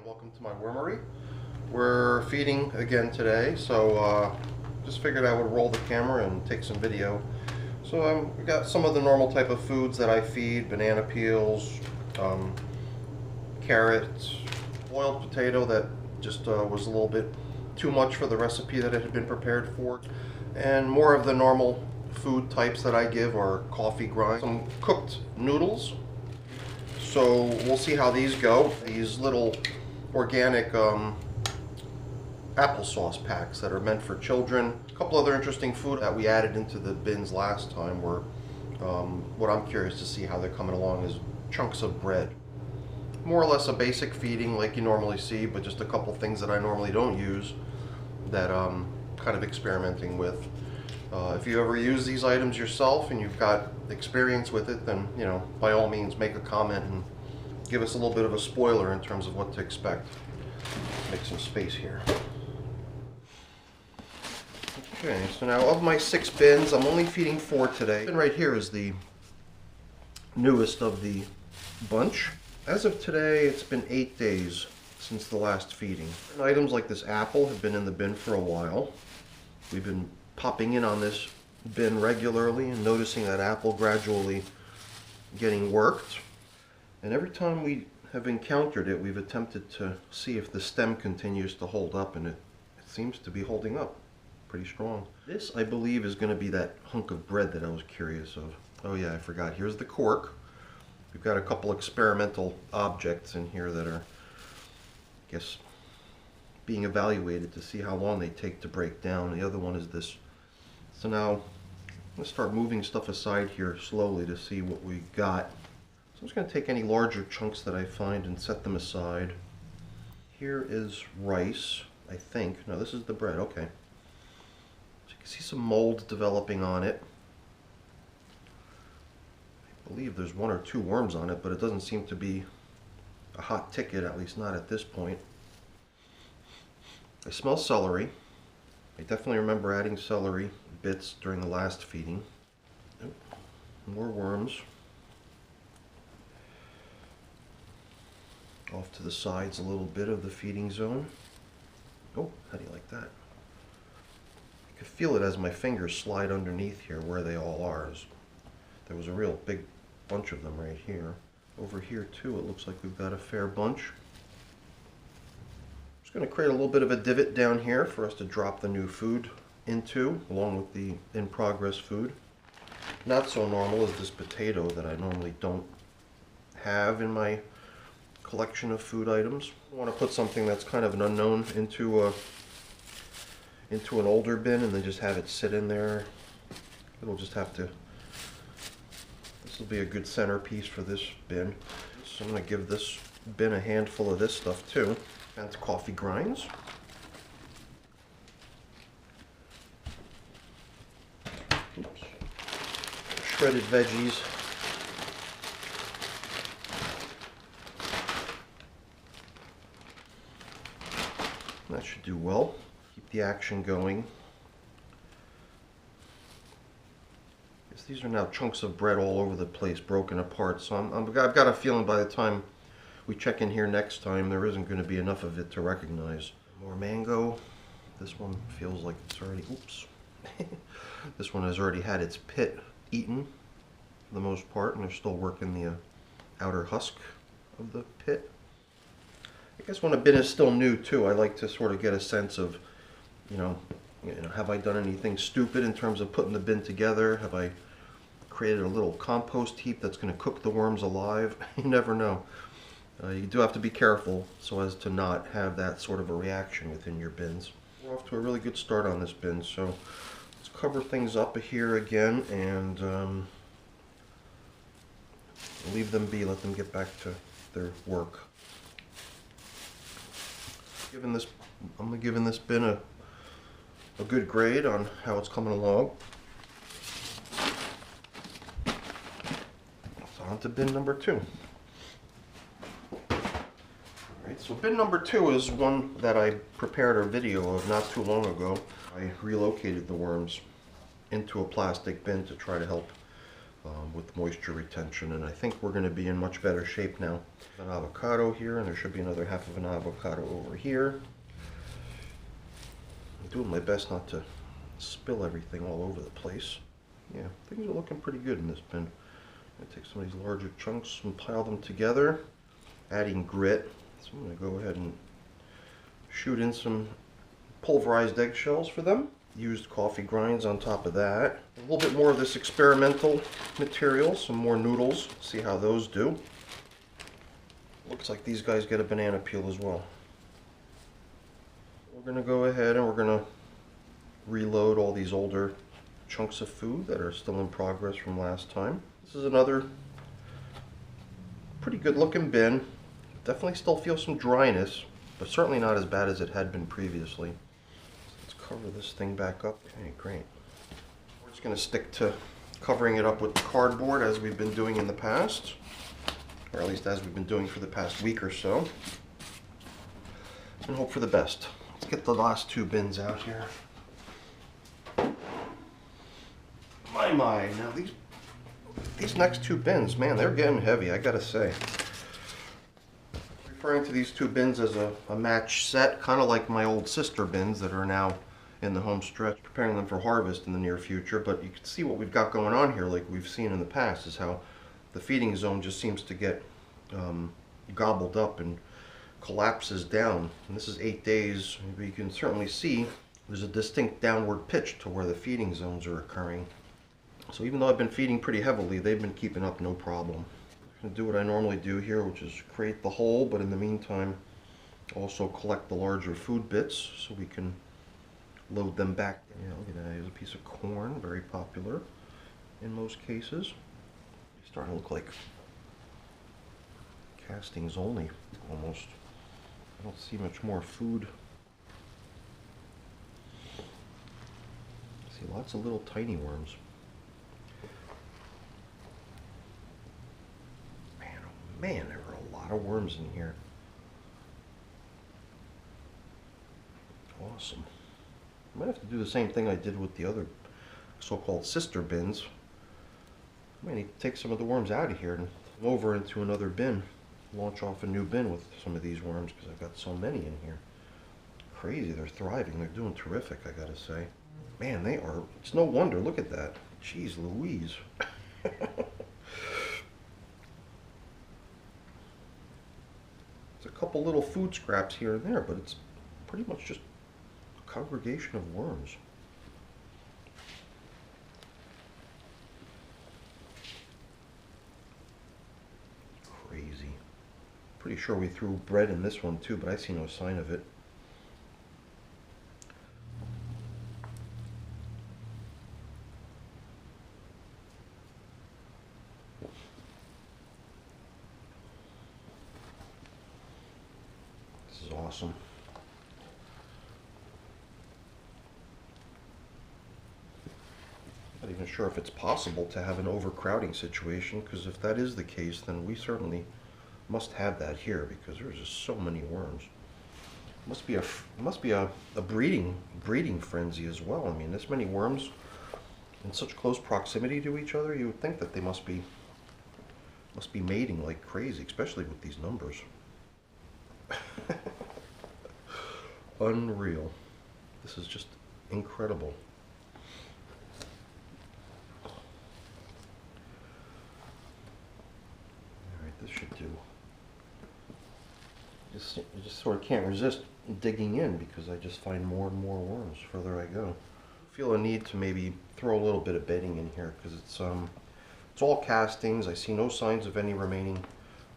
welcome to my wormery. We're feeding again today, so just figured I would roll the camera and take some video. So we got some of the normal type of foods that I feed: banana peels, carrots, boiled potato that just was a little bit too much for the recipe that it had been prepared for, and more of the normal food types that I give are coffee grinds, some cooked noodles. So we'll see how these go. These little organic applesauce packs that are meant for children. A couple other interesting food that we added into the bins last time were, what I'm curious to see how they're coming along, is chunks of bread. More or less a basic feeding like you normally see, but just a couple things that I normally don't use that I'm kind of experimenting with. If you ever use these items yourself and you've got experience with it, then, you know, by all means make a comment and give us a little bit of a spoiler in terms of what to expect. Make some space here. Okay, so now of my 6 bins, I'm only feeding 4 today. And right here is the newest of the bunch. As of today, it's been 8 days since the last feeding. And items like this apple have been in the bin for a while. We've been popping in on this bin regularly and noticing that apple gradually getting worked. And every time we have encountered it, we've attempted to see if the stem continues to hold up, and it seems to be holding up pretty strong. This, I believe, is going to be that hunk of bread that I was curious of. Oh yeah, I forgot. Here's the cork. We've got a couple experimental objects in here that are, I guess, being evaluated to see how long they take to break down. The other one is this. So now I'm going to start moving stuff aside here slowly to see what we got. So I'm just going to take any larger chunks that I find and set them aside. Here is rice, I think. No, this is the bread. Okay. So you can see some mold developing on it. I believe there's 1 or 2 worms on it, but it doesn't seem to be a hot ticket, at least not at this point. I smell celery. I definitely remember adding celery bits during the last feeding. Oh, more worms. Off to the sides a little bit of the feeding zone. Oh, how do you like that? I can feel it as my fingers slide underneath here where they all are. There was a real big bunch of them right here. Over here too, it looks like we've got a fair bunch. Just going to create a little bit of a divot down here for us to drop the new food into, along with the in-progress food. Not so normal is this potato that I normally don't have in my collection of food items. I want to put something that's kind of an unknown into an older bin and then just have it sit in there. It'll just have to, this will be a good centerpiece for this bin. So I'm going to give this bin a handful of this stuff too. That's coffee grinds. Oops. Shredded veggies. That should do well. Keep the action going. These are now chunks of bread all over the place, broken apart. So I've got a feeling by the time we check in here next time, there isn't going to be enough of it to recognize. More mango. This one feels like it's already, oops. This one has already had its pit eaten for the most part, and they're still working the outer husk of the pit. I guess when a bin is still new too, I like to sort of get a sense of, you know, have I done anything stupid in terms of putting the bin together? Have I created a little compost heap that's going to cook the worms alive? You never know. You do have to be careful so as to not have that sort of a reaction within your bins. We're off to a really good start on this bin, so let's cover things up here again and leave them be, let them get back to their work. I'm giving this bin a good grade on how it's coming along. So on to bin number 2. Alright, so bin number 2 is one that I prepared a video of not too long ago. I relocated the worms into a plastic bin to try to help with moisture retention, and I think we're going to be in much better shape now. An avocado here, and there should be another half of an avocado over here. I'm doing my best not to spill everything all over the place. Yeah, things are looking pretty good in this bin. I'm going to take some of these larger chunks and pile them together, adding grit. So I'm going to go ahead and shoot in some pulverized eggshells for them. Used coffee grinds on top of that. A little bit more of this experimental material, some more noodles, see how those do. Looks like these guys get a banana peel as well. We're going to go ahead and we're going to reload all these older chunks of food that are still in progress from last time. This is another pretty good looking bin. Definitely still feels some dryness, but certainly not as bad as it had been previously. Let's cover this thing back up. Okay, great. We're just going to stick to covering it up with cardboard as we've been doing in the past, or at least as we've been doing for the past week or so, and hope for the best. Let's get the last two bins out here. My, now these next two bins, man, they're getting heavy, I gotta say. Referring to these two bins as a match set, kind of like my old sister bins that are now in the home stretch, preparing them for harvest in the near future. But you can see what we've got going on here, like we've seen in the past, is how the feeding zone just seems to get gobbled up and collapses down. And this is 8 days, but you can certainly see there's a distinct downward pitch to where the feeding zones are occurring. So even though I've been feeding pretty heavily, they've been keeping up no problem. I'm going to do what I normally do here, which is create the hole, but in the meantime also collect the larger food bits so we can load them back. Yeah, look at that. Here's a piece of corn, very popular in most cases. It's starting to look like castings only, almost. I don't see much more food. I see lots of little tiny worms. Man, there are a lot of worms in here. Awesome. I might have to do the same thing I did with the other so-called sister bins. I might need to take some of the worms out of here and over into another bin. Launch off a new bin with some of these worms because I've got so many in here. Crazy, they're thriving. They're doing terrific, I gotta say. Man, they are. It's no wonder. Look at that. Jeez Louise. There's a couple little food scraps here and there, but it's pretty much just a congregation of worms. Crazy. Pretty sure we threw bread in this one too, but I see no sign of it. Awesome. Not even sure if it's possible to have an overcrowding situation, because if that is the case, then we certainly must have that here, because there's just so many worms. It must be a breeding frenzy as well. I mean, this many worms in such close proximity to each other, you would think that they must be mating like crazy, especially with these numbers. Unreal. This is just incredible. Alright, this should do. I just sort of can't resist digging in because I just find more and more worms the further I go. I feel a need to maybe throw a little bit of bedding in here because it's all castings. I see no signs of any remaining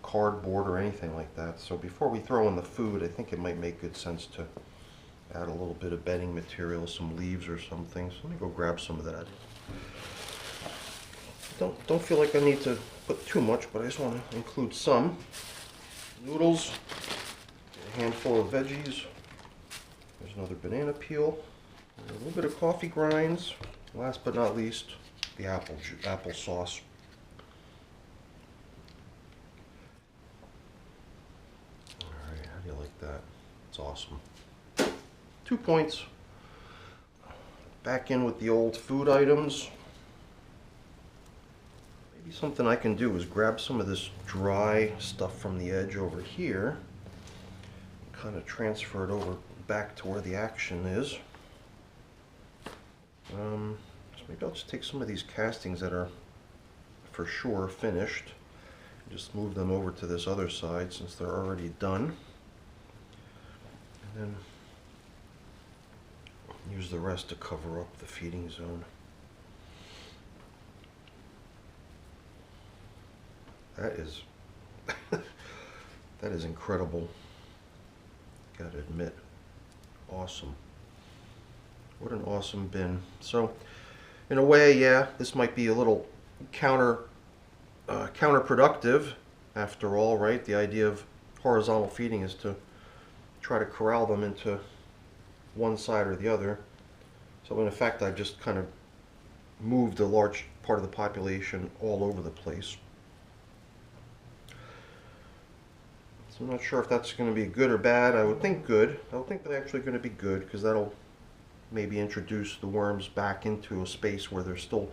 cardboard or anything like that. So before we throw in the food, I think it might make good sense to add a little bit of bedding material, some leaves or something. So let me go grab some of that. Don't feel like I need to put too much, but I just want to include some. Noodles, a handful of veggies. There's another banana peel, a little bit of coffee grinds. Last but not least, the apple sauce. Alright, how do you like that? It's awesome. 2 points. Back in with the old food items. Something I can do is grab some of this dry stuff from the edge over here, kind of transfer it over back to where the action is. So maybe I'll just take some of these castings that are for sure finished, and just move them over to this other side since they're already done, and then use the rest to cover up the feeding zone. That is that is incredible. Gotta admit, awesome. What an awesome bin. So, in a way, yeah, this might be a little counterproductive after all, right? The idea of horizontal feeding is to try to corral them into one side or the other. So in effect, I've just kind of moved a large part of the population all over the place. So I'm not sure if that's going to be good or bad. I would think good. I would think they're actually going to be good, because that'll maybe introduce the worms back into a space where there's still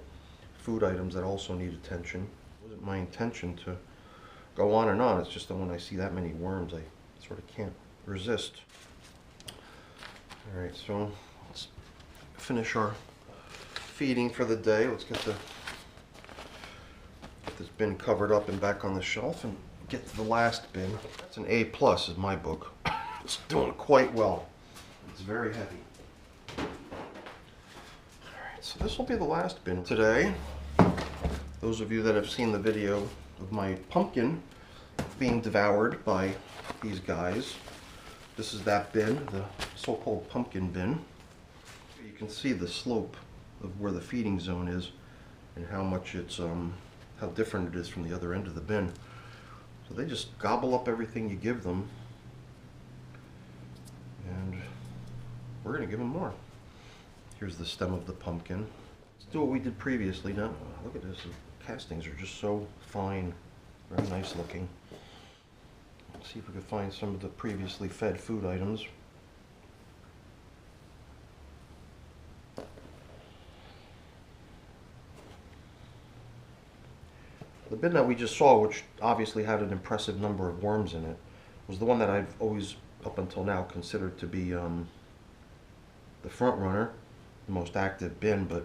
food items that also need attention. It wasn't my intention to go on and on. It's just that when I see that many worms, I sort of can't resist. Alright, so let's finish our feeding for the day. Let's get this bin covered up and back on the shelf and get to the last bin. That's an A+ in my book. It's doing quite well. It's very heavy. Alright, so this will be the last bin today. Those of you that have seen the video of my pumpkin being devoured by these guys, this is that bin, the so-called pumpkin bin. You can see the slope of where the feeding zone is and how much it's how different it is from the other end of the bin. So they just gobble up everything you give them, and we're going to give them more. Here's the stem of the pumpkin. Let's do what we did previously now. Look at this, the castings are just so fine, very nice looking. Let's see if we can find some of the previously fed food items. The bin that we just saw, which obviously had an impressive number of worms in it, was the one that I've always, up until now, considered to be the front runner, the most active bin. But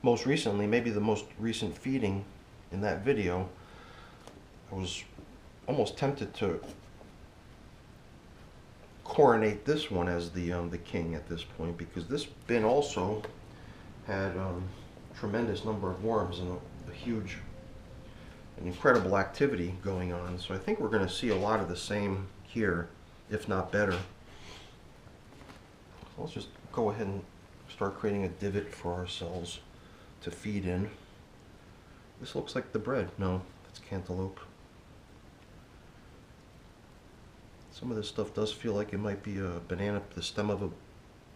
most recently, maybe the most recent feeding in that video, I was almost tempted to coronate this one as the king at this point, because this bin also had tremendous number of worms and a huge and incredible activity going on. So I think we're going to see a lot of the same here, if not better. So let's just go ahead and start creating a divot for ourselves to feed in. This looks like the bread. No, that's cantaloupe. Some of this stuff does feel like it might be a banana, the stem of a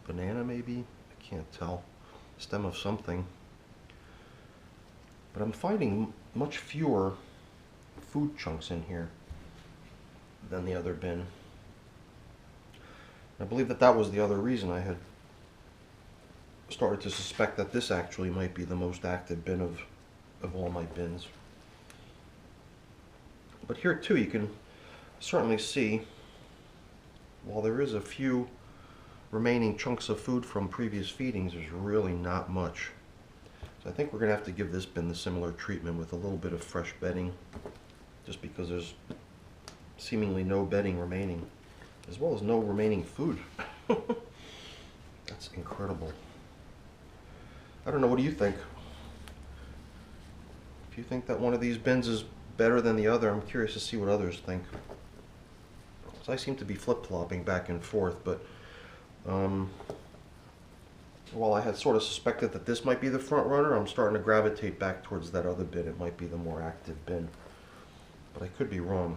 banana maybe? I can't tell. Stem of something. But I'm finding much fewer food chunks in here than the other bin. I believe that that was the other reason I had started to suspect that this actually might be the most active bin of all my bins. But here too you can certainly see, while there is a few remaining chunks of food from previous feedings, there's really not much. So I think we're going to have to give this bin the similar treatment with a little bit of fresh bedding, just because there's seemingly no bedding remaining, as well as no remaining food. That's incredible. I don't know, what do you think? If you think that one of these bins is better than the other, I'm curious to see what others think. So I seem to be flip-flopping back and forth, but while I had sort of suspected that this might be the front runner, I'm starting to gravitate back towards that other bin. It might be the more active bin. But I could be wrong,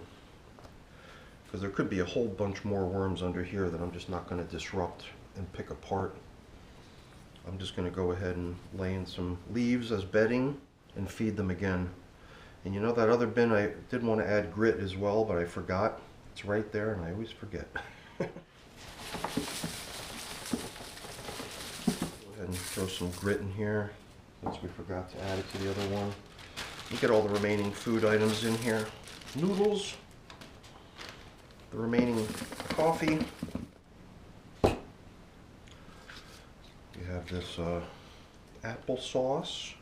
because there could be a whole bunch more worms under here that I'm just not going to disrupt and pick apart. I'm just going to go ahead and lay in some leaves as bedding and feed them again. And you know, that other bin, I did want to add grit as well, but I forgot. It's right there and I always forget. And throw some grit in here, since we forgot to add it to the other one. Get all the remaining food items in here. Noodles, the remaining coffee. You have this applesauce.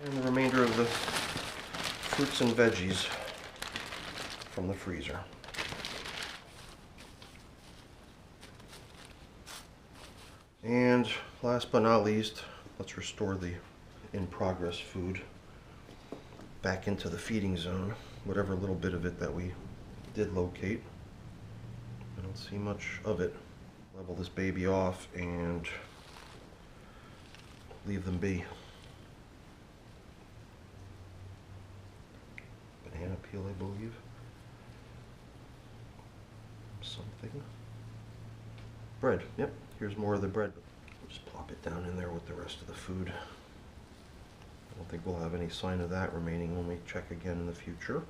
And the remainder of the fruits and veggies from the freezer. And last but not least, let's restore the in-progress food back into the feeding zone, whatever little bit of it that we did locate. I don't see much of it. Level this baby off and leave them be. Banana peel, I believe. Something. Bread, yep, here's more of the bread. Just plop it down in there with the rest of the food. I don't think we'll have any sign of that remaining when we check again in the future.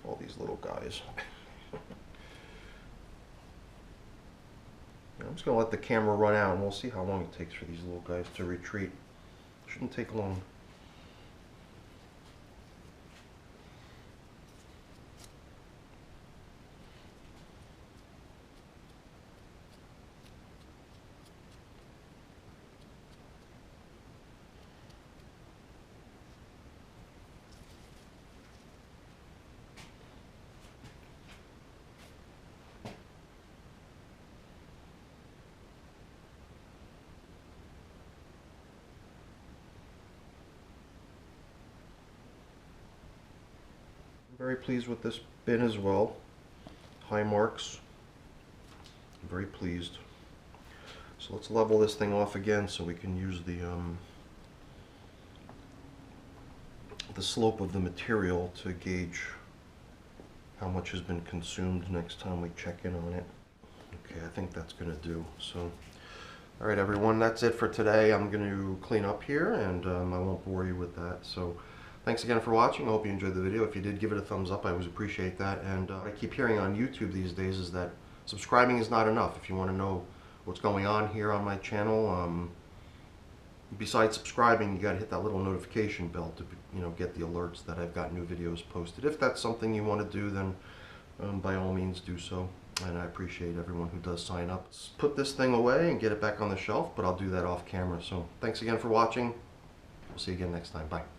All these little guys. I'm just going to let the camera run out and we'll see how long it takes for these little guys to retreat. Shouldn't take long. Very pleased with this bin as well. High marks. I'm very pleased. So let's level this thing off again so we can use the slope of the material to gauge how much has been consumed next time we check in on it. Okay, I think that's going to do. So, all right, everyone, that's it for today. I'm going to clean up here, and I won't bore you with that. So, thanks again for watching. I hope you enjoyed the video. If you did, give it a thumbs up. I always appreciate that. And what I keep hearing on YouTube these days is that subscribing is not enough. If you want to know what's going on here on my channel, besides subscribing, you got to hit that little notification bell to get the alerts that I've got new videos posted. If that's something you want to do, then by all means do so. And I appreciate everyone who does sign up. Let's put this thing away and get it back on the shelf, but I'll do that off camera. So thanks again for watching. We'll see you again next time. Bye.